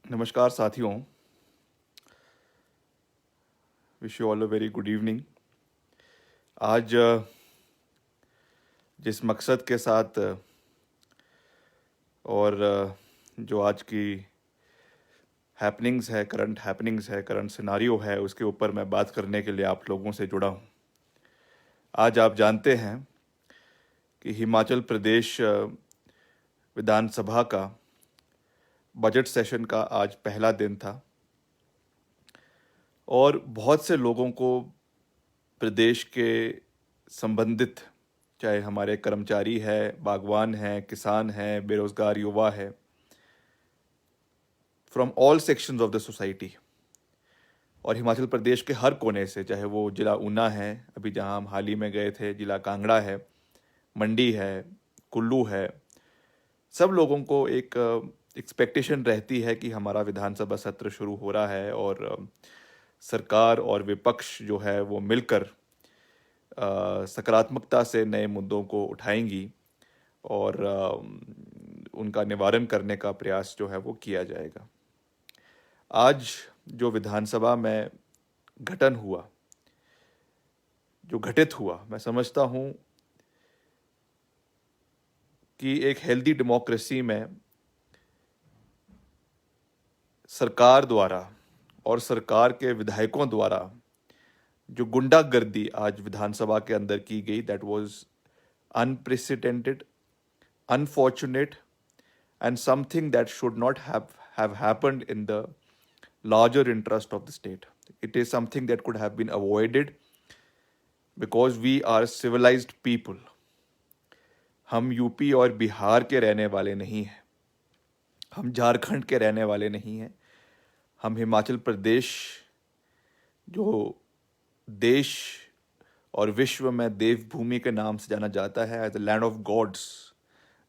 नमस्कार साथियों। Wish you all a very good evening. आज जिस मकसद के साथ और जो आज की हैपनिंग्स है, करंट सिनारियो है, उसके ऊपर मैं बात करने के लिए आप लोगों से जुड़ा हूँ। आज आप जानते हैं कि हिमाचल प्रदेश विधानसभा का बजट सेशन का आज पहला दिन था और बहुत से लोगों को प्रदेश के संबंधित, चाहे हमारे कर्मचारी है, बागवान हैं, किसान हैं, बेरोजगार युवा है, from all sections of the society और हिमाचल प्रदेश के हर कोने से, चाहे वो जिला ऊना है, अभी जहां हम हाल ही में गए थे, जिला कांगड़ा है, मंडी है, कुल्लू है, सब लोगों को एक एक्सपेक्टेशन रहती है कि हमारा विधानसभा सत्र शुरू हो रहा है और सरकार और विपक्ष जो है वो मिलकर सकारात्मकता से नए मुद्दों को उठाएंगी और उनका निवारण करने का प्रयास जो है वो किया जाएगा। आज जो विधानसभा में घटन हुआ, जो घटित हुआ, मैं समझता हूँ कि एक हेल्दी डेमोक्रेसी में सरकार द्वारा और सरकार के विधायकों द्वारा जो गुंडागर्दी आज विधानसभा के अंदर की गई, that was unprecedented, unfortunate and something that should not have happened in the larger interest of the state. It is something that could have been avoided because we are civilized people. हम UP और बिहार के रहने वाले नहीं हैं, हम झारखंड के रहने वाले नहीं हैं, हम हिमाचल प्रदेश जो देश और विश्व में देवभूमि के नाम से जाना जाता है, as the land of gods,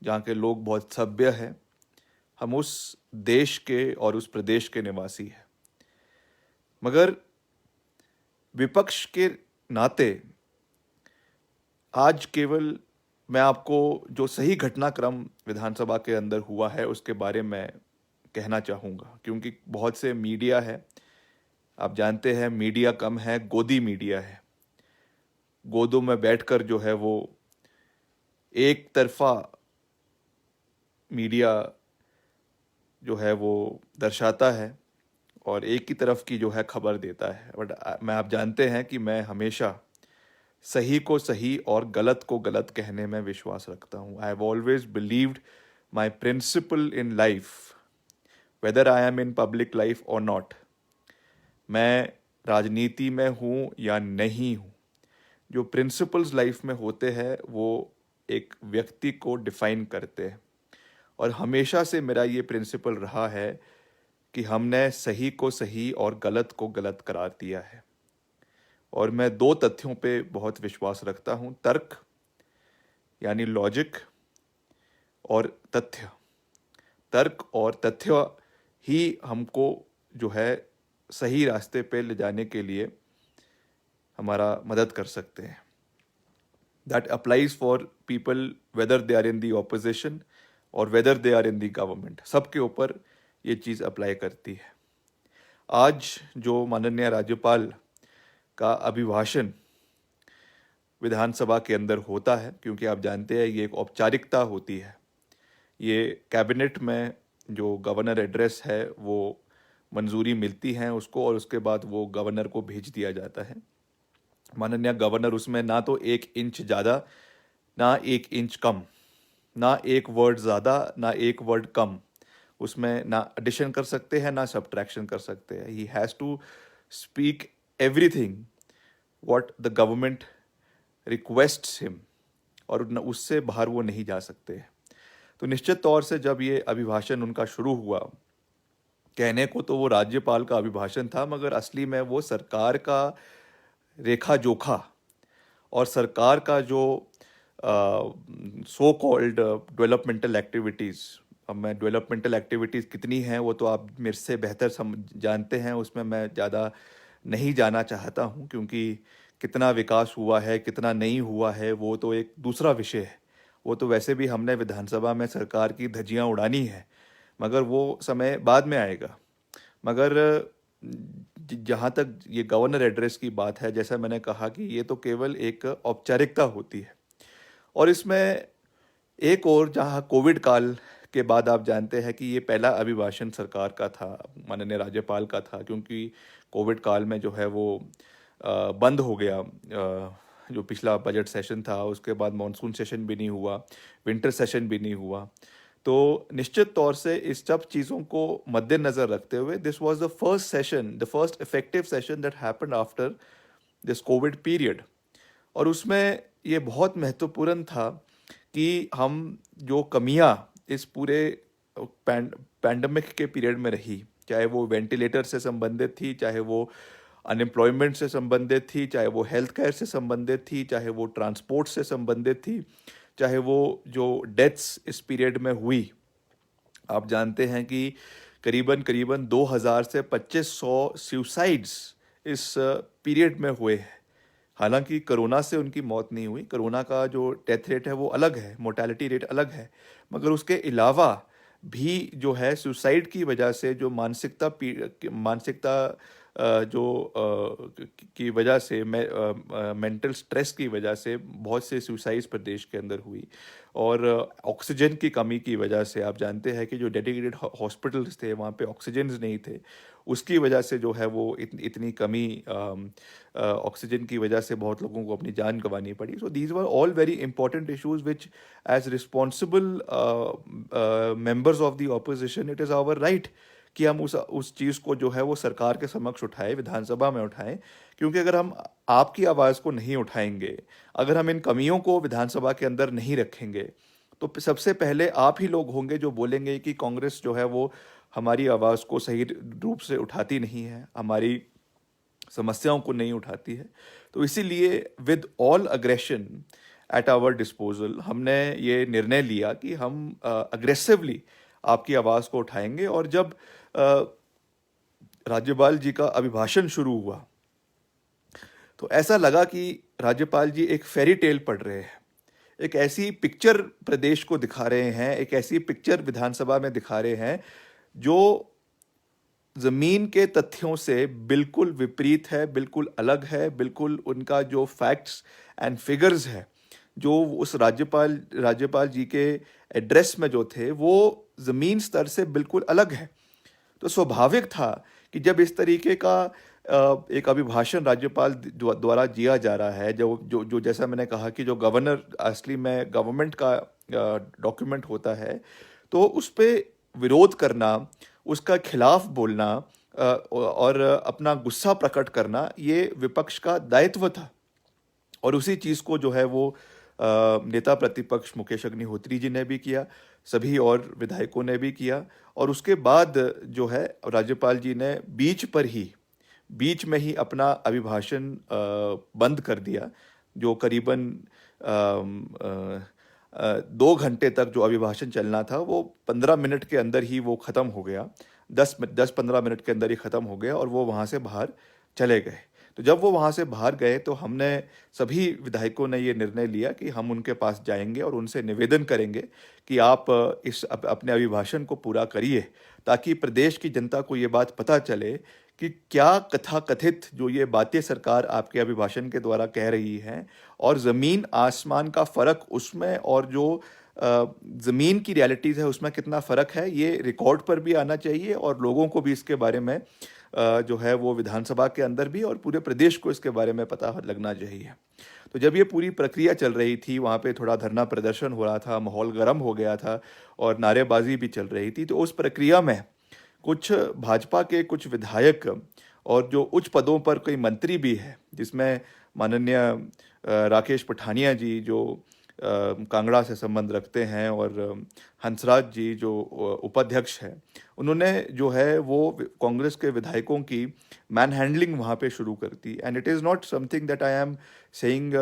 जहाँ के लोग बहुत सभ्य हैं, हम उस देश के और उस प्रदेश के निवासी हैं। मगर विपक्ष के नाते आज केवल मैं आपको जो सही घटनाक्रम विधानसभा के अंदर हुआ है उसके बारे में कहना चाहूँगा, क्योंकि बहुत से मीडिया है, आप जानते हैं मीडिया कम है, गोदी मीडिया है। गोदों में बैठकर जो है वो एक तरफा मीडिया जो है वो दर्शाता है और एक ही तरफ की जो है खबर देता है। बट मैं, आप जानते हैं कि मैं हमेशा सही को सही और गलत को गलत कहने में विश्वास रखता हूँ। I have always believed my principle in life, whether I am in public life और नॉट। मैं राजनीति में हूँ या नहीं हूँ, जो प्रिंसिपल्स लाइफ में होते हैं वो एक व्यक्ति को डिफाइन करते हैं और हमेशा से मेरा ये प्रिंसिपल रहा है कि हमने सही को सही और गलत को गलत करार दिया है। और मैं दो तथ्यों पे बहुत विश्वास रखता हूँ, तर्क यानी लॉजिक और तथ्य। तर्क और तथ्य ही हमको जो है सही रास्ते पे ले जाने के लिए हमारा मदद कर सकते हैं। That applies for people whether they are in the opposition और whether they are in the government, सबके ऊपर ये चीज़ अप्लाई करती है। आज जो माननीय राज्यपाल का अभिभाषण विधानसभा के अंदर होता है, क्योंकि आप जानते हैं ये एक औपचारिकता होती है, ये कैबिनेट में जो गवर्नर एड्रेस है वो मंजूरी मिलती है उसको और उसके बाद वो गवर्नर को भेज दिया जाता है। माननीय गवर्नर उसमें ना तो 1 इंच ज़्यादा ना 1 इंच कम, ना एक वर्ड ज़्यादा ना एक वर्ड कम, उसमें ना एडिशन कर सकते हैं ना सब्ट्रैक्शन कर सकते हैं। He has to speak everything what the government requests him और उससे बाहर वो नहीं जा सकते हैं। तो निश्चित तौर से जब ये अभिभाषण उनका शुरू हुआ, कहने को तो वो राज्यपाल का अभिभाषण था, मगर असली में वो सरकार का रेखा जोखा और सरकार का जो सो कॉल्ड डेवलपमेंटल एक्टिविटीज़, अब मैं डेवलपमेंटल एक्टिविटीज़ कितनी हैं वो तो आप मेरे से बेहतर जानते हैं, उसमें मैं ज़्यादा नहीं जाना चाहता हूँ, क्योंकि कितना विकास हुआ है कितना नहीं हुआ है वो तो एक दूसरा विषय है। वो तो वैसे भी हमने विधानसभा में सरकार की धज्जियाँ उड़ानी है, मगर वो समय बाद में आएगा। मगर जहाँ तक ये गवर्नर एड्रेस की बात है, जैसा मैंने कहा कि ये तो केवल एक औपचारिकता होती है। और इसमें एक और, जहाँ कोविड काल के बाद आप जानते हैं कि ये पहला अभिभाषण सरकार का था, माननीय राज्यपाल का था, क्योंकि कोविड काल में जो है वो बंद हो गया। जो पिछला बजट सेशन था, उसके बाद मॉनसून सेशन भी नहीं हुआ, विंटर सेशन भी नहीं हुआ। तो निश्चित तौर से इस सब चीज़ों को मद्देनज़र रखते हुए this was the first session, the first effective session that happened after this Covid period. और उसमें ये बहुत महत्वपूर्ण था कि हम जो कमियां इस पूरे पैंडमिक के पीरियड में रही, चाहे वो वेंटिलेटर से संबंधित थी, चाहे वो अनएम्प्लॉयमेंट से संबंधित थी, चाहे वो हेल्थ केयर से संबंधित थी, चाहे वो ट्रांसपोर्ट से संबंधित थी, चाहे वो जो डेथ्स इस पीरियड में हुई। आप जानते हैं कि करीबन करीबन 2000 से 2500 सुसाइड्स इस पीरियड में हुए हैं। हालांकि कोरोना से उनकी मौत नहीं हुई, कोरोना का जो डेथ रेट है वो अलग है, मोर्टेलिटी रेट अलग है, मगर उसके अलावा भी जो है सुसाइड की वजह से जो मानसिकता जो की वजह से, मेंटल स्ट्रेस की वजह से बहुत से सुसाइड्स प्रदेश के अंदर हुई। और ऑक्सीजन की कमी की वजह से, आप जानते हैं कि जो डेडिकेटेड हॉस्पिटल्स थे वहाँ पे ऑक्सीजन नहीं थे, उसकी वजह से जो है वो इतनी कमी, ऑक्सीजन की वजह से बहुत लोगों को अपनी जान गंवानी पड़ी। So these were all very important issues which as responsible members of the opposition it is our right कि हम उस चीज़ को जो है वो सरकार के समक्ष उठाएं, विधानसभा में उठाएं। क्योंकि अगर हम आपकी आवाज़ को नहीं उठाएंगे, अगर हम इन कमियों को विधानसभा के अंदर नहीं रखेंगे, तो सबसे पहले आप ही लोग होंगे जो बोलेंगे कि कांग्रेस जो है वो हमारी आवाज़ को सही रूप से उठाती नहीं है, हमारी समस्याओं को नहीं उठाती है। तो इसीलिए with all aggression at our disposal हमने ये निर्णय लिया कि हम अग्रेसिवली आपकी आवाज़ को उठाएंगे। और जब राज्यपाल जी का अभिभाषण शुरू हुआ तो ऐसा लगा कि राज्यपाल जी एक फेरी टेल पढ़ रहे हैं, एक ऐसी पिक्चर प्रदेश को दिखा रहे हैं, एक ऐसी पिक्चर विधानसभा में दिखा रहे हैं जो जमीन के तथ्यों से बिल्कुल विपरीत है, बिल्कुल अलग है, बिल्कुल उनका जो फैक्ट्स एंड फिगर्स है जो उस राज्यपाल जी के एड्रेस में जो थे वो जमीन स्तर से बिल्कुल अलग है। तो स्वाभाविक था कि जब इस तरीके का एक अभिभाषण राज्यपाल द्वारा दिया जा रहा है, जो जो जो जैसा मैंने कहा कि जो गवर्नर असली में गवर्नमेंट का डॉक्यूमेंट होता है, तो उस पर विरोध करना, उसका खिलाफ बोलना और अपना गुस्सा प्रकट करना ये विपक्ष का दायित्व था। और उसी चीज़ को जो है वो नेता प्रतिपक्ष मुकेश अग्निहोत्री जी ने भी किया, सभी और विधायकों ने भी किया। और उसके बाद जो है राज्यपाल जी ने बीच में ही अपना अभिभाषण बंद कर दिया, जो करीबन 2 घंटे तक जो अभिभाषण चलना था वो 15 मिनट के अंदर ही वो ख़त्म हो गया, 10-15 मिनट के अंदर ही ख़त्म हो गया और वो वहाँ से बाहर चले गए। तो जब वो वहाँ से बाहर गए तो हमने सभी विधायकों ने ये निर्णय लिया कि हम उनके पास जाएंगे और उनसे निवेदन करेंगे कि आप अपने अभिभाषण को पूरा करिए, ताकि प्रदेश की जनता को ये बात पता चले कि क्या कथित जो ये बातें सरकार आपके अभिभाषण के द्वारा कह रही है और ज़मीन आसमान का फ़र्क उसमें, और जो ज़मीन की रियलिटीज़ है उसमें कितना फ़र्क है, ये रिकॉर्ड पर भी आना चाहिए और लोगों को भी इसके बारे में जो है वो विधानसभा के अंदर भी और पूरे प्रदेश को इसके बारे में पता लगना चाहिए। तो जब ये पूरी प्रक्रिया चल रही थी, वहाँ पे थोड़ा धरना प्रदर्शन हो रहा था, माहौल गर्म हो गया था और नारेबाजी भी चल रही थी। तो उस प्रक्रिया में कुछ भाजपा के कुछ विधायक और जो उच्च पदों पर कई मंत्री भी हैं, जिसमें माननीय राकेश पठानिया जी जो कांगड़ा से संबंध रखते हैं और हंसराज जी जो उपाध्यक्ष हैं, उन्होंने जो है वो कांग्रेस के विधायकों की मैन हैंडलिंग वहाँ पे शुरू कर दी। And it is not something that I am saying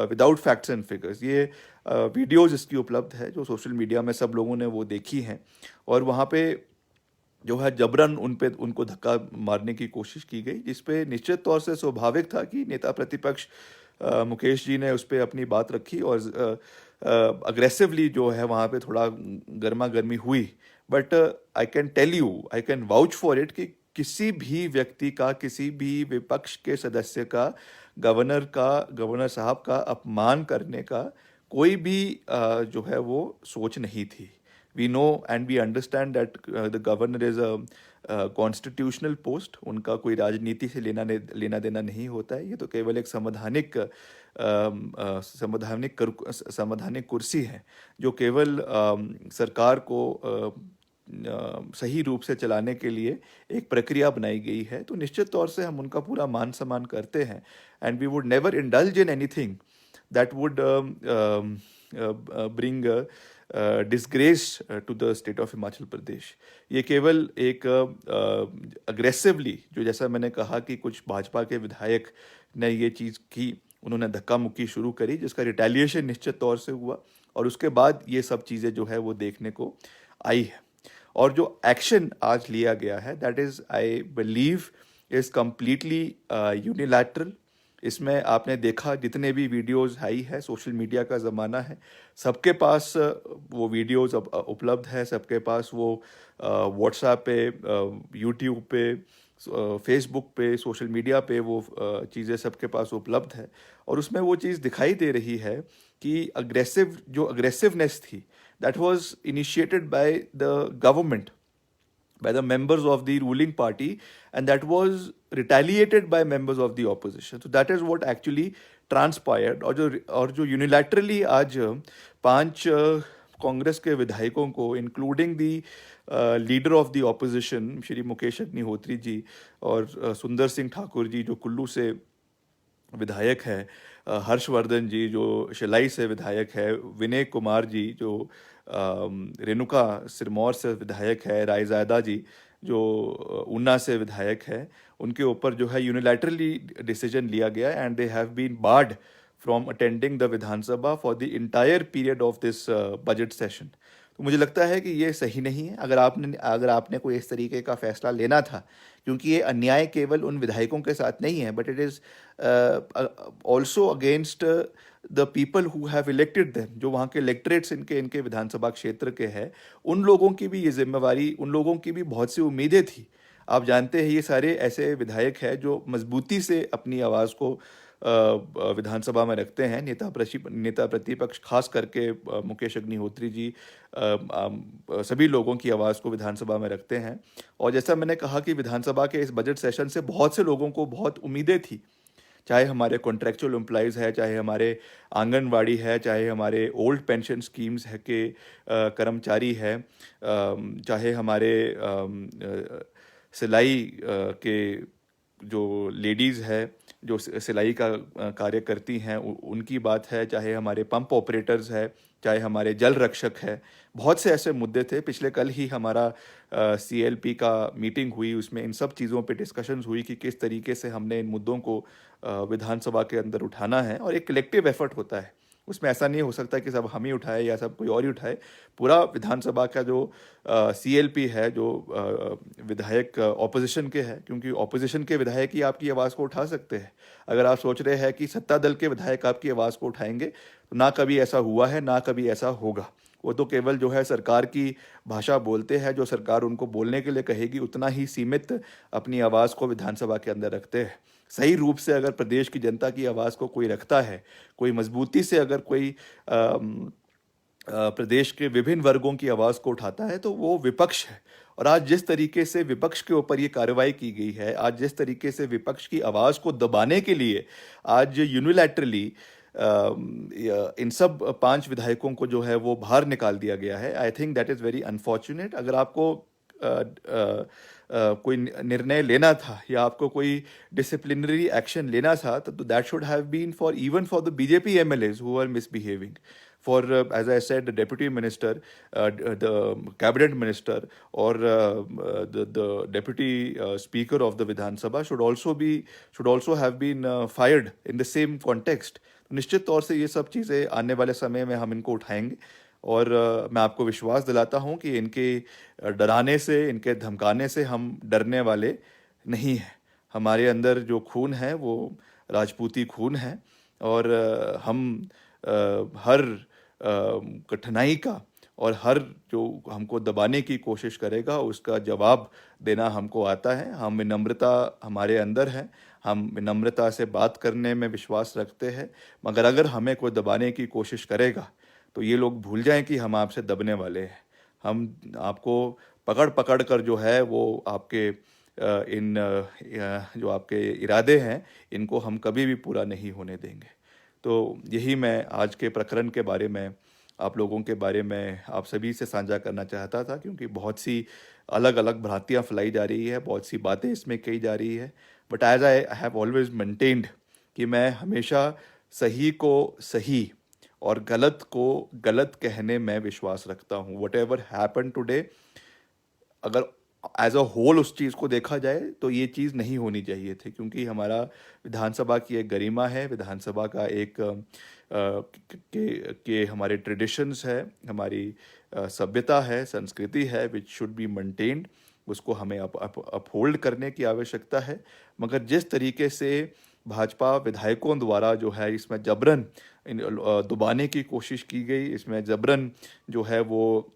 without facts and figures. ये वीडियोज़ इसकी उपलब्ध है जो सोशल मीडिया में सब लोगों ने वो देखी हैं। और वहाँ पे जो है जबरन उनको धक्का मारने की कोशिश की गई, जिस पे निश्चित तौर से स्वाभाविक था कि नेता प्रतिपक्ष मुकेश जी ने उस पर अपनी बात रखी और अग्रेसिवली जो है वहाँ पे थोड़ा गर्मा गर्मी हुई। But I can tell you, I can vouch for it कि किसी भी व्यक्ति का, किसी भी विपक्ष के सदस्य का, गवर्नर साहब का अपमान करने का कोई भी जो है वो सोच नहीं थी. We know and we understand that the governor is a constitutional post. उनका कोई राजनीति से लेना देना नहीं होता है. ये तो केवल एक संवैधानिक कुर्सी है जो केवल सरकार को सही रूप से चलाने के लिए एक प्रक्रिया बनाई गई है. तो निश्चित तौर से हम उनका पूरा मान सम्मान करते हैं. And we would never indulge in anything that would bring disgrace to the state of Himachal Pradesh. ये केवल एक अग्रेसिवली, जो जैसा मैंने कहा कि कुछ भाजपा के विधायक ने ये चीज़ की, उन्होंने धक्का मुक्की शुरू करी जिसका रिटेलिएशन निश्चित तौर से हुआ और उसके बाद ये सब चीज़ें जो है वो देखने को आई है. और जो एक्शन आज लिया गया है, that is I believe is completely unilateral. इसमें आपने देखा जितने भी वीडियोस आई है, सोशल मीडिया का ज़माना है, सबके पास वो वीडियोस उपलब्ध है, सबके पास वो व्हाट्सएप पे, यूट्यूब पे, फेसबुक पे, सोशल मीडिया पे वो चीज़ें सबके पास उपलब्ध है. और उसमें वो चीज़ दिखाई दे रही है कि अग्रेसिवनेस थी, that was initiated by the government, by the members of the ruling party, and that was retaliated by members of the opposition. So that is what actually transpired. और जो unilaterally आज 5 कांग्रेस के विधायकों को, including the leader of the opposition Shri Mukesh Agnihotri ji और सुंदर सिंह ठाकुर जी जो कुल्लू से विधायक है, हर्षवर्धन जी जो शिलाई से विधायक है, विनय कुमार जी जो रेणुका सिरमौर से विधायक है, रायजादा जी जो ऊना से विधायक है, उनके ऊपर जो है यूनिलैटरली डिसीजन लिया गया and they have been barred from attending the Vidhan Sabha for the entire period of this budget session. तो मुझे लगता है कि ये सही नहीं है. अगर आपने कोई इस तरीके का फैसला लेना था, क्योंकि ये अन्याय केवल उन विधायकों के साथ नहीं है, but it is also against the people who have elected them. जो वहाँ के इलेक्टरेट्स इनके विधानसभा क्षेत्र के हैं, उन लोगों की भी ये जिम्मेवारी, उन लोगों की भी बहुत सी उम्मीदें थी. आप जानते हैं ये सारे ऐसे विधायक हैं जो मजबूती से अपनी आवाज़ को विधानसभा में रखते हैं. नेता प्रतिपक्ष खास करके मुकेश अग्निहोत्री जी सभी लोगों की आवाज़ को विधानसभा में रखते हैं. और जैसा मैंने कहा कि विधानसभा के इस बजट सेशन से बहुत से लोगों को बहुत उम्मीदें थी, चाहे हमारे कॉन्ट्रेक्चुअल एम्प्लॉयज़ है, चाहे हमारे आंगनवाड़ी है, चाहे हमारे ओल्ड पेंशन स्कीम्स है के कर्मचारी है, चाहे हमारे सिलाई के जो लेडीज़ है जो सिलाई का कार्य करती हैं, उनकी बात है, चाहे हमारे पंप ऑपरेटर्स है, चाहे हमारे जल रक्षक है. बहुत से ऐसे मुद्दे थे. पिछले कल ही हमारा CLP का मीटिंग हुई, उसमें इन सब चीज़ों पे डिस्कशंस हुई कि किस तरीके से हमने इन मुद्दों को विधानसभा के अंदर उठाना है. और एक कलेक्टिव एफर्ट होता है, उसमें ऐसा नहीं हो सकता कि सब हम ही उठाए या सब कोई और ही उठाए. पूरा विधानसभा का जो CLP है, जो विधायक ऑपोजिशन के हैं, क्योंकि ऑपोजिशन के विधायक ही आपकी आवाज़ को उठा सकते हैं. अगर आप सोच रहे हैं कि सत्ता दल के विधायक आपकी आवाज़ को उठाएंगे, तो ना कभी ऐसा हुआ है, ना कभी ऐसा होगा. वो तो केवल जो है सरकार की भाषा बोलते हैं, जो सरकार उनको बोलने के लिए कहेगी उतना ही सीमित अपनी आवाज़ को विधानसभा के अंदर रखते हैं. सही रूप से अगर प्रदेश की जनता की आवाज़ को कोई रखता है, कोई मजबूती से अगर कोई प्रदेश के विभिन्न वर्गों की आवाज़ को उठाता है, तो वो विपक्ष है. और आज जिस तरीके से विपक्ष के ऊपर ये कार्रवाई की गई है, आज जिस तरीके से विपक्ष की आवाज़ को दबाने के लिए आज यूनिलैटरली इन सब 5 विधायकों को जो है वो बाहर निकाल दिया गया है, I think that is very unfortunate. अगर आपको कोई निर्णय लेना था या आपको कोई डिसिप्लिनरी एक्शन लेना था, तो that should have been for even for the BJP MLAs who are misbehaving. For as I said, the deputy minister, the cabinet minister, or the deputy speaker of the Vidhan Sabha should also have been fired in the same context. निश्चित तौर से ये सब चीज़ें आने वाले समय में हम इनको उठाएंगे. और मैं आपको विश्वास दिलाता हूँ कि इनके डराने से, इनके धमकाने से हम डरने वाले नहीं हैं. हमारे अंदर जो खून है वो राजपूती खून है. और हम हर कठिनाई का और हर जो हमको दबाने की कोशिश करेगा उसका जवाब देना हमको आता है। हम विनम्रता हमारे अंदर है, हम विनम्रता से बात करने में विश्वास रखते हैं, मगर अगर हमें कोई दबाने की कोशिश करेगा तो ये लोग भूल जाएं कि हम आपसे दबने वाले हैं। हम आपको पकड़ पकड़ कर जो है वो आपके जो आपके इरादे हैं इनको हम कभी भी पूरा नहीं होने देंगे। तो यही मैं आज के प्रकरण के बारे में, आप लोगों के बारे में आप सभी से साझा करना चाहता था, क्योंकि बहुत सी अलग अलग भ्रांतियाँ फैलाई जा रही है, बहुत सी बातें इसमें कही जा रही है। But as I have always maintained कि मैं हमेशा सही को सही और गलत को गलत कहने में विश्वास रखता हूँ। वट एवर हैपन टुडे, अगर एज अ होल उस चीज़ को देखा जाए तो ये चीज़ नहीं होनी चाहिए थी, क्योंकि हमारा विधानसभा की एक गरिमा है, विधानसभा का एक के हमारे ट्रेडिशंस है, हमारी सभ्यता है, संस्कृति है, विच शुड बी मेंटेन्ड। उसको हमें अपहोल्ड करने की आवश्यकता है। मगर जिस तरीके से भाजपा विधायकों द्वारा जो है इसमें जबरन दबाने की कोशिश की गई, इसमें जबरन जो है वो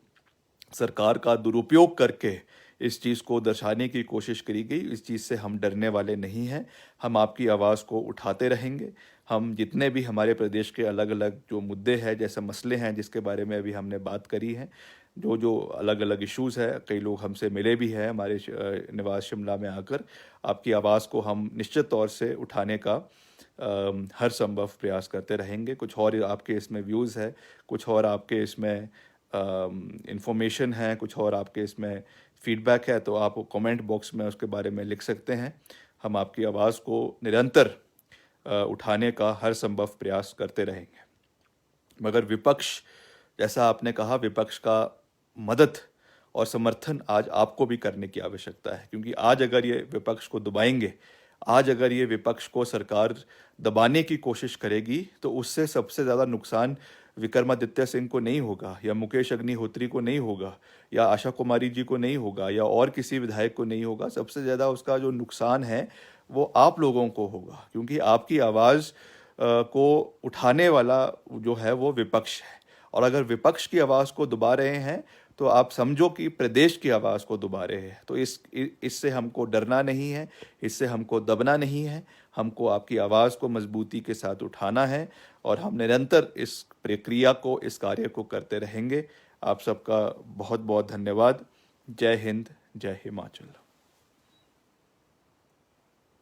सरकार का दुरुपयोग करके इस चीज़ को दर्शाने की कोशिश करी गई, इस चीज़ से हम डरने वाले नहीं हैं। हम आपकी आवाज़ को उठाते रहेंगे। हम जितने भी हमारे प्रदेश के अलग अलग जो मुद्दे हैं, जैसे मसले हैं जिसके बारे में अभी हमने बात करी है, जो जो अलग अलग इश्यूज़ है, कई लोग हमसे मिले भी हैं हमारे निवास शिमला में आकर। आपकी आवाज़ को हम निश्चित तौर से उठाने का हर संभव प्रयास करते रहेंगे। कुछ और आपके इसमें व्यूज़ है, कुछ और आपके इसमें इंफॉर्मेशन है, कुछ और आपके इसमें फीडबैक है, तो आप कमेंट बॉक्स में उसके बारे में लिख सकते हैं। हम आपकी आवाज़ को निरंतर उठाने का हर संभव प्रयास करते रहेंगे। मगर विपक्ष, जैसा आपने कहा, विपक्ष का मदद और समर्थन आज आपको भी करने की आवश्यकता है, क्योंकि आज अगर ये विपक्ष को दबाएंगे, आज अगर ये विपक्ष को सरकार दबाने की कोशिश करेगी, तो उससे सबसे ज़्यादा नुकसान विक्रमादित्य सिंह को नहीं होगा, या मुकेश अग्निहोत्री को नहीं होगा, या आशा कुमारी जी को नहीं होगा, या और किसी विधायक को नहीं होगा। सबसे ज़्यादा उसका जो नुकसान है वो आप लोगों को होगा, क्योंकि आपकी आवाज़ को उठाने वाला जो है वो विपक्ष है। और अगर विपक्ष की आवाज़ को दबा रहे हैं तो आप समझो कि प्रदेश की आवाज़ को दबा रहे हैं। तो इससे हमको डरना नहीं है, इससे हमको दबना नहीं है। हमको आपकी आवाज़ को मजबूती के साथ उठाना है, और हम निरंतर इस प्रक्रिया को, इस कार्य को करते रहेंगे। आप सबका बहुत बहुत धन्यवाद। जय हिंद, जय हिमाचल।